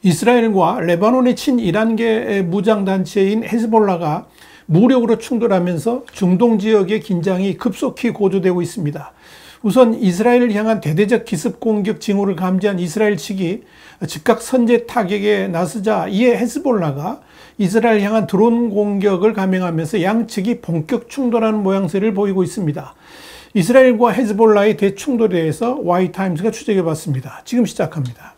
이스라엘과 레바논의 친이란계 무장단체인 헤즈볼라가 무력으로 충돌하면서 중동 지역의 긴장이 급속히 고조되고 있습니다. 우선 이스라엘을 향한 대대적 기습 공격 징후를 감지한 이스라엘 측이 즉각 선제 타격에 나서자 이에 헤즈볼라가 이스라엘 향한 드론 공격을 감행하면서 양측이 본격 충돌하는 모양새를 보이고 있습니다. 이스라엘과 헤즈볼라의 대충돌에 대해서 Y타임스가 추적해봤습니다. 지금 시작합니다.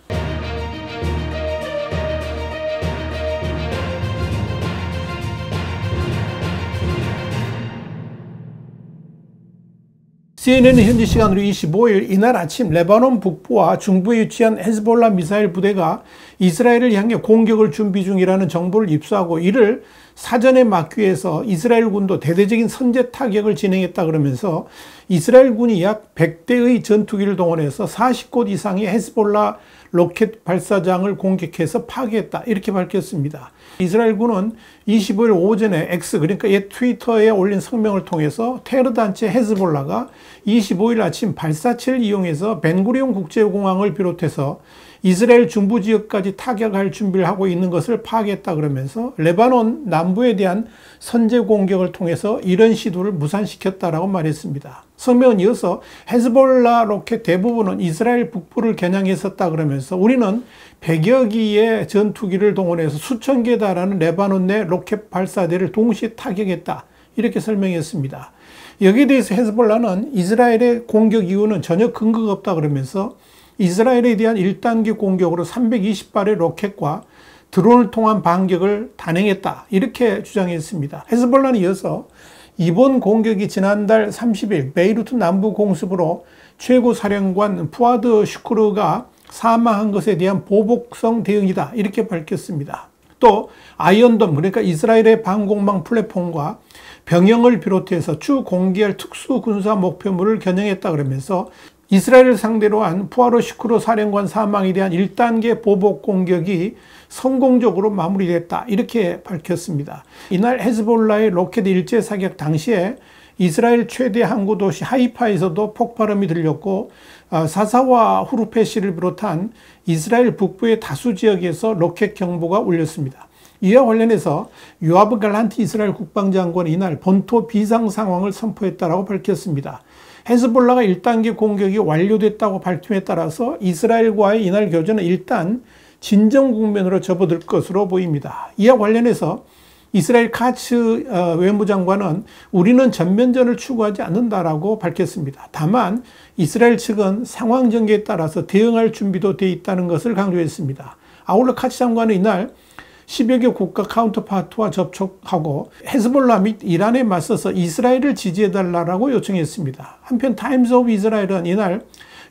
CNN은 현지 시간으로 25일 이날 아침 레바논 북부와 중부에 위치한 헤즈볼라 미사일 부대가 이스라엘을 향해 공격을 준비 중이라는 정보를 입수하고 이를 사전에 막기 위해서 이스라엘군도 대대적인 선제 타격을 진행했다 그러면서 이스라엘군이 약 100대의 전투기를 동원해서 40곳 이상의 헤즈볼라 로켓 발사장을 공격해서 파괴했다 이렇게 밝혔습니다. 이스라엘군은 25일 오전에 X 그러니까 옛 트위터에 올린 성명을 통해서 테러 단체 헤즈볼라가 25일 아침 발사체를 이용해서 벤구리온 국제공항을 비롯해서 이스라엘 중부 지역까지 타격할 준비를 하고 있는 것을 파악했다 그러면서 레바논 남부에 대한 선제 공격을 통해서 이런 시도를 무산시켰다라고 말했습니다. 성명은 이어서 헤즈볼라 로켓 대부분은 이스라엘 북부를 겨냥했었다 그러면서 우리는 100여 기의 전투기를 동원해서 수천 개 달하는 레바논 내 로켓 발사대를 동시에 타격했다 이렇게 설명했습니다. 여기에 대해서 헤즈볼라는 이스라엘의 공격 이유는 전혀 근거가 없다 그러면서 이스라엘에 대한 1단계 공격으로 320발의 로켓과 드론을 통한 반격을 단행했다 이렇게 주장했습니다. 헤즈볼라는 이어서 이번 공격이 지난달 30일 베이루트 남부 공습으로 최고 사령관 푸아드 슈크르가 사망한 것에 대한 보복성 대응이다 이렇게 밝혔습니다. 또 아이언돔 그러니까 이스라엘의 방공망 플랫폼과 병영을 비롯해서 주 공개할 특수 군사 목표물을 겨냥했다 그러면서 이스라엘을 상대로 한 푸아드 슈크르 사령관 사망에 대한 1단계 보복 공격이 성공적으로 마무리됐다 이렇게 밝혔습니다. 이날 헤즈볼라의 로켓 일제 사격 당시에 이스라엘 최대 항구 도시 하이파에서도 폭발음이 들렸고 사사와 후르페시를 비롯한 이스라엘 북부의 다수 지역에서 로켓 경보가 울렸습니다. 이와 관련해서 요아브 갈란트 이스라엘 국방장관이 이날 본토 비상 상황을 선포했다고 밝혔습니다. 헤즈볼라가 1단계 공격이 완료됐다고 밝힘에 따라서 이스라엘과의 이날 교전은 일단 진정 국면으로 접어들 것으로 보입니다. 이와 관련해서 이스라엘 카츠 외무장관은 우리는 전면전을 추구하지 않는다라고 밝혔습니다. 다만 이스라엘 측은 상황 전개에 따라서 대응할 준비도 돼 있다는 것을 강조했습니다. 아울러 카츠 장관은 이날 10여 개 국가 카운터파트와 접촉하고 헤즈볼라 및 이란에 맞서서 이스라엘을 지지해달라고 요청했습니다. 한편 타임스 오브 이스라엘은 이날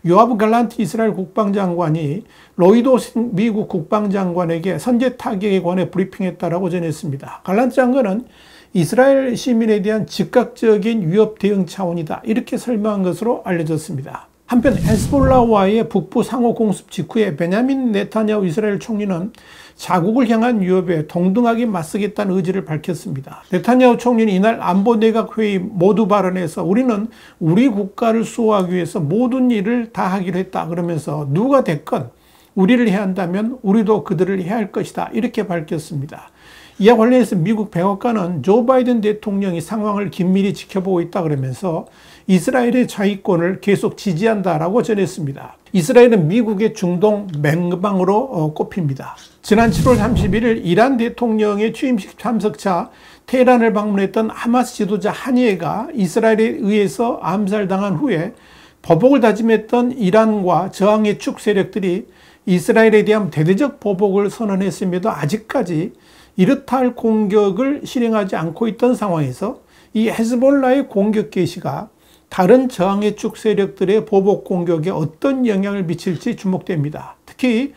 요아브 갈란트 이스라엘 국방장관이 로이드 오스틴 미국 국방장관에게 선제 타격에 관해 브리핑했다라고 전했습니다. 갈란트 장관은 이스라엘 시민에 대한 즉각적인 위협 대응 차원이다 이렇게 설명한 것으로 알려졌습니다. 한편 헤즈볼라와의 북부 상호 공습 직후에 베냐민 네타냐후 이스라엘 총리는 자국을 향한 위협에 동등하게 맞서겠다는 의지를 밝혔습니다. 네타냐후 총리는 이날 안보내각회의 모두 발언에서 우리는 우리 국가를 수호하기 위해서 모든 일을 다 하기로 했다 그러면서 누가 됐건 우리를 해야 한다면 우리도 그들을 해야 할 것이다 이렇게 밝혔습니다. 이와 관련해서 미국 백악관은 조 바이든 대통령이 상황을 긴밀히 지켜보고 있다 그러면서 이스라엘의 자위권을 계속 지지한다라고 전했습니다. 이스라엘은 미국의 중동 맹방으로 꼽힙니다. 지난 7월 31일 이란 대통령의 취임식 참석차 테헤란을 방문했던 하마스 지도자 하니에가 이스라엘에 의해서 암살당한 후에 보복을 다짐했던 이란과 저항의 축 세력들이 이스라엘에 대한 대대적 보복을 선언했음에도 아직까지 이렇다 할 공격을 실행하지 않고 있던 상황에서 이 헤즈볼라의 공격 개시가 다른 저항의 축 세력들의 보복 공격에 어떤 영향을 미칠지 주목됩니다. 특히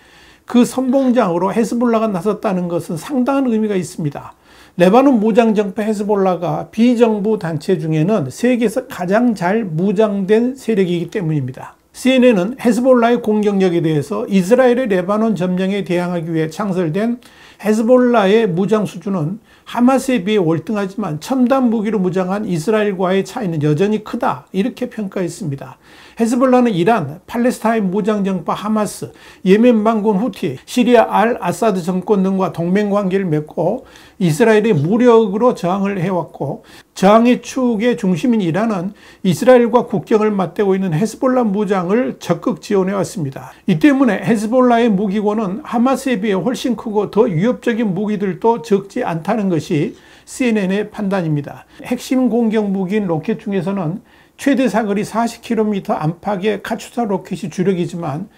그 선봉장으로 헤즈볼라가 나섰다는 것은 상당한 의미가 있습니다. 레바논 무장정파 헤즈볼라가 비정부 단체 중에는 세계에서 가장 잘 무장된 세력이기 때문입니다. CNN은 헤즈볼라의 공격력에 대해서 이스라엘의 레바논 점령에 대항하기 위해 창설된 헤즈볼라의 무장 수준은 하마스에 비해 월등하지만 첨단 무기로 무장한 이스라엘과의 차이는 여전히 크다, 이렇게 평가했습니다. 헤즈볼라는 이란, 팔레스타인 무장정파 하마스, 예멘 반군 후티, 시리아 알 아사드 정권 등과 동맹관계를 맺고 이스라엘의 무력으로 저항을 해왔고, 저항의 축의 중심인 이란은 이스라엘과 국경을 맞대고 있는 헤즈볼라 무장을 적극 지원해왔습니다. 이 때문에 헤즈볼라의 무기고는 하마스에 비해 훨씬 크고 더 위협적인 무기들도 적지 않다는 것이 CNN의 판단입니다. 핵심 공격 무기인 로켓 중에서는 최대 사거리 40km 안팎의 카투사 로켓이 주력이지만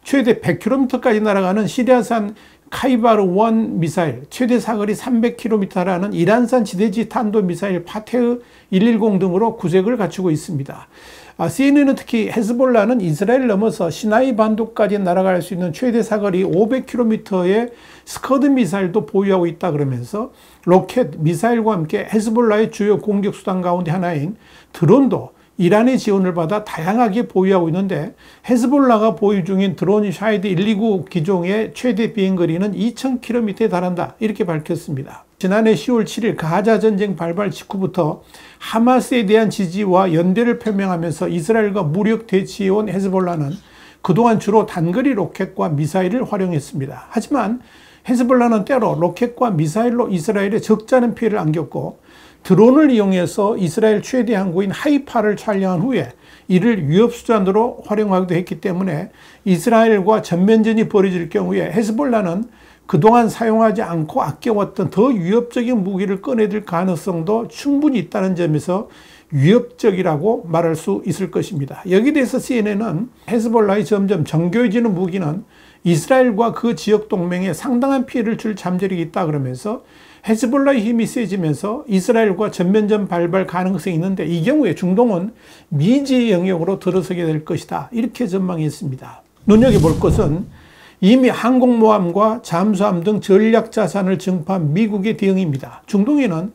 최대 100km까지 날아가는 시리아산 카이바르-1 미사일, 최대 사거리 300km라는 이란산 지대지 탄도 미사일 파테흐 110 등으로 구색을 갖추고 있습니다. CNN은 특히 헤즈볼라는 이스라엘 넘어서 시나이 반도까지 날아갈 수 있는 최대 사거리 500km의 스커드 미사일도 보유하고 있다 그러면서 로켓, 미사일과 함께 헤즈볼라의 주요 공격 수단 가운데 하나인 드론도 이란의 지원을 받아 다양하게 보유하고 있는데, 헤즈볼라가 보유 중인 드론 샤이드 129 기종의 최대 비행거리는 2000km에 달한다, 이렇게 밝혔습니다. 지난해 10월 7일 가자 전쟁 발발 직후부터 하마스에 대한 지지와 연대를 표명하면서 이스라엘과 무력 대치해온 헤즈볼라는 그동안 주로 단거리 로켓과 미사일을 활용했습니다. 하지만 헤즈볼라는 때로 로켓과 미사일로 이스라엘에 적잖은 피해를 안겼고, 드론을 이용해서 이스라엘 최대 항구인 하이파를 촬영한 후에 이를 위협수단으로 활용하기도 했기 때문에 이스라엘과 전면전이 벌어질 경우에 헤즈볼라는 그동안 사용하지 않고 아껴왔던 더 위협적인 무기를 꺼내들 가능성도 충분히 있다는 점에서 위협적이라고 말할 수 있을 것입니다. 여기에 대해서 CNN은 헤즈볼라의 점점 정교해지는 무기는 이스라엘과 그 지역 동맹에 상당한 피해를 줄 잠재력이 있다 그러면서 헤즈볼라의 힘이 세지면서 이스라엘과 전면전 발발 가능성이 있는데, 이 경우에 중동은 미지의 영역으로 들어서게 될 것이다, 이렇게 전망했습니다. 눈여겨볼 것은 이미 항공모함과 잠수함 등 전략 자산을 증파한 미국의 대응입니다. 중동에는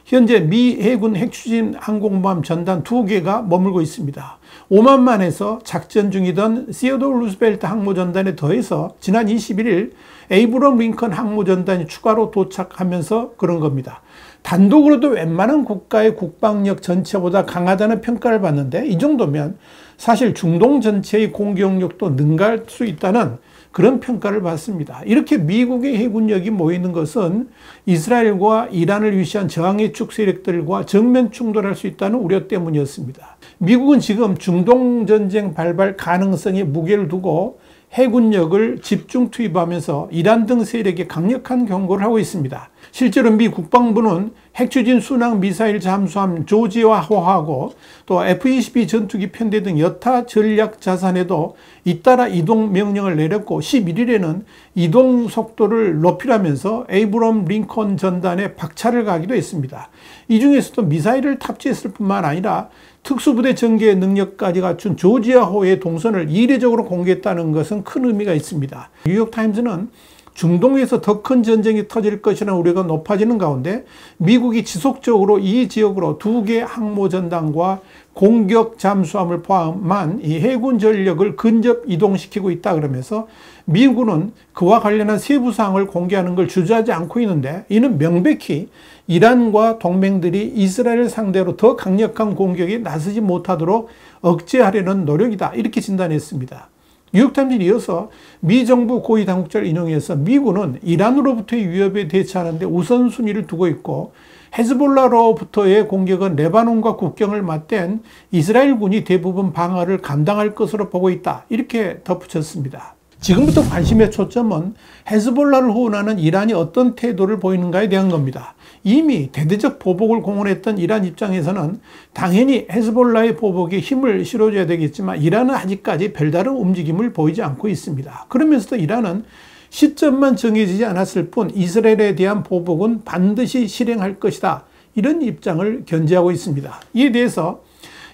현재 미 해군 핵추진 항공모함 전단 2개가 머물고 있습니다. 오만만에서 작전 중이던 시어도어 루스벨트 항모전단에 더해서 지난 21일 에이브럼 링컨 항모전단이 추가로 도착하면서 그런 겁니다. 단독으로도 웬만한 국가의 국방력 전체보다 강하다는 평가를 받는데, 이 정도면 사실 중동 전체의 공격력도 능가할 수 있다는 그런 평가를 받습니다. 이렇게 미국의 해군력이 모이는 것은 이스라엘과 이란을 위시한 저항의 축 세력들과 정면 충돌할 수 있다는 우려 때문이었습니다. 미국은 지금 중동 전쟁 발발 가능성에 무게를 두고 해군력을 집중 투입하면서 이란 등 세력에 강력한 경고를 하고 있습니다. 실제로 미 국방부는 핵추진 순항 미사일 잠수함 조지아호하고 또 F-22 전투기 편대 등 여타 전략 자산에도 잇따라 이동 명령을 내렸고, 11일에는 이동 속도를 높이라면서 에이브럼 링컨 전단에 박차를 가기도 했습니다. 이 중에서도 미사일을 탑재했을 뿐만 아니라 특수부대 전개 능력까지 갖춘 조지아호의 동선을 이례적으로 공개했다는 것은 큰 의미가 있습니다. 뉴욕타임즈는 중동에서 더 큰 전쟁이 터질 것이라는 우려가 높아지는 가운데 미국이 지속적으로 이 지역으로 2개 항모전단과 공격 잠수함을 포함한 이 해군 전력을 근접 이동시키고 있다 그러면서 미국은 그와 관련한 세부 사항을 공개하는 걸 주저하지 않고 있는데, 이는 명백히 이란과 동맹들이 이스라엘을 상대로 더 강력한 공격에 나서지 못하도록 억제하려는 노력이다, 이렇게 진단했습니다. 뉴욕타임즈는 이어서 미 정부 고위 당국자를 인용해서 미군은 이란으로부터의 위협에 대처하는 데 우선순위를 두고 있고, 헤즈볼라로부터의 공격은 레바논과 국경을 맞댄 이스라엘군이 대부분 방어를 감당할 것으로 보고 있다, 이렇게 덧붙였습니다. 지금부터 관심의 초점은 헤즈볼라를 호언하는 이란이 어떤 태도를 보이는가에 대한 겁니다. 이미 대대적 보복을 공언했던 이란 입장에서는 당연히 헤즈볼라의 보복에 힘을 실어줘야 되겠지만, 이란은 아직까지 별다른 움직임을 보이지 않고 있습니다. 그러면서도 이란은 시점만 정해지지 않았을 뿐 이스라엘에 대한 보복은 반드시 실행할 것이다, 이런 입장을 견지하고 있습니다. 이에 대해서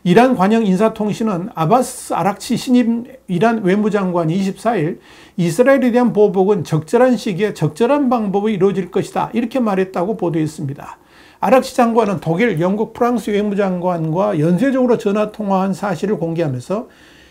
이란 관영 인사통신은 아바스 아락치 신임 이란 외무장관이 24일 이스라엘에 대한 보복은 적절한 시기에 적절한 방법으로 이루어질 것이다, 이렇게 말했다고 보도했습니다. 아락치 장관은 독일, 영국, 프랑스 외무장관과 연쇄적으로 전화통화한 사실을 공개하면서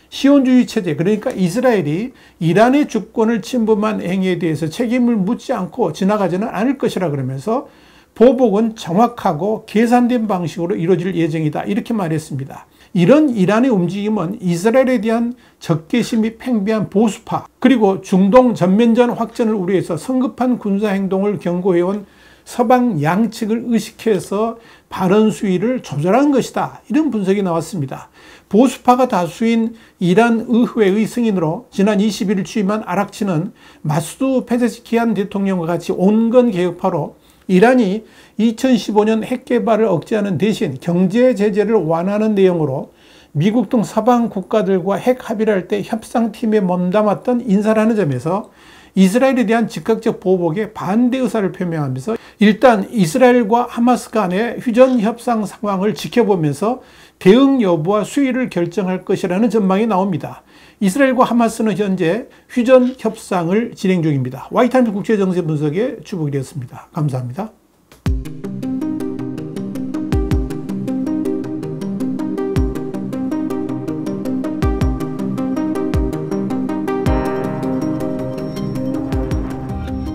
시온주의 체제, 그러니까 이스라엘이 이란의 주권을 침범한 행위에 대해서 책임을 묻지 않고 지나가지는 않을 것이라 그러면서 보복은 정확하고 계산된 방식으로 이루어질 예정이다, 이렇게 말했습니다. 이런 이란의 움직임은 이스라엘에 대한 적개심이 팽배한 보수파, 그리고 중동 전면전 확전을 우려해서 성급한 군사행동을 경고해온 서방 양측을 의식해서 발언 수위를 조절한 것이다, 이런 분석이 나왔습니다. 보수파가 다수인 이란 의회의 승인으로 지난 21일 취임한 아락치는 마수드 페제시키안 대통령과 같이 온건 개혁파로 이란이 2015년 핵 개발을 억제하는 대신 경제 제재를 완화하는 내용으로 미국 등 서방 국가들과 핵 합의를 할 때 협상팀에 몸담았던 인사라는 점에서 이스라엘에 대한 즉각적 보복에 반대 의사를 표명하면서 일단 이스라엘과 하마스 간의 휴전 협상 상황을 지켜보면서 대응 여부와 수위를 결정할 것이라는 전망이 나옵니다. 이스라엘과 하마스는 현재 휴전 협상을 진행 중입니다. 와이타임스 국제정세 분석의 주북이 되었습니다. 감사합니다.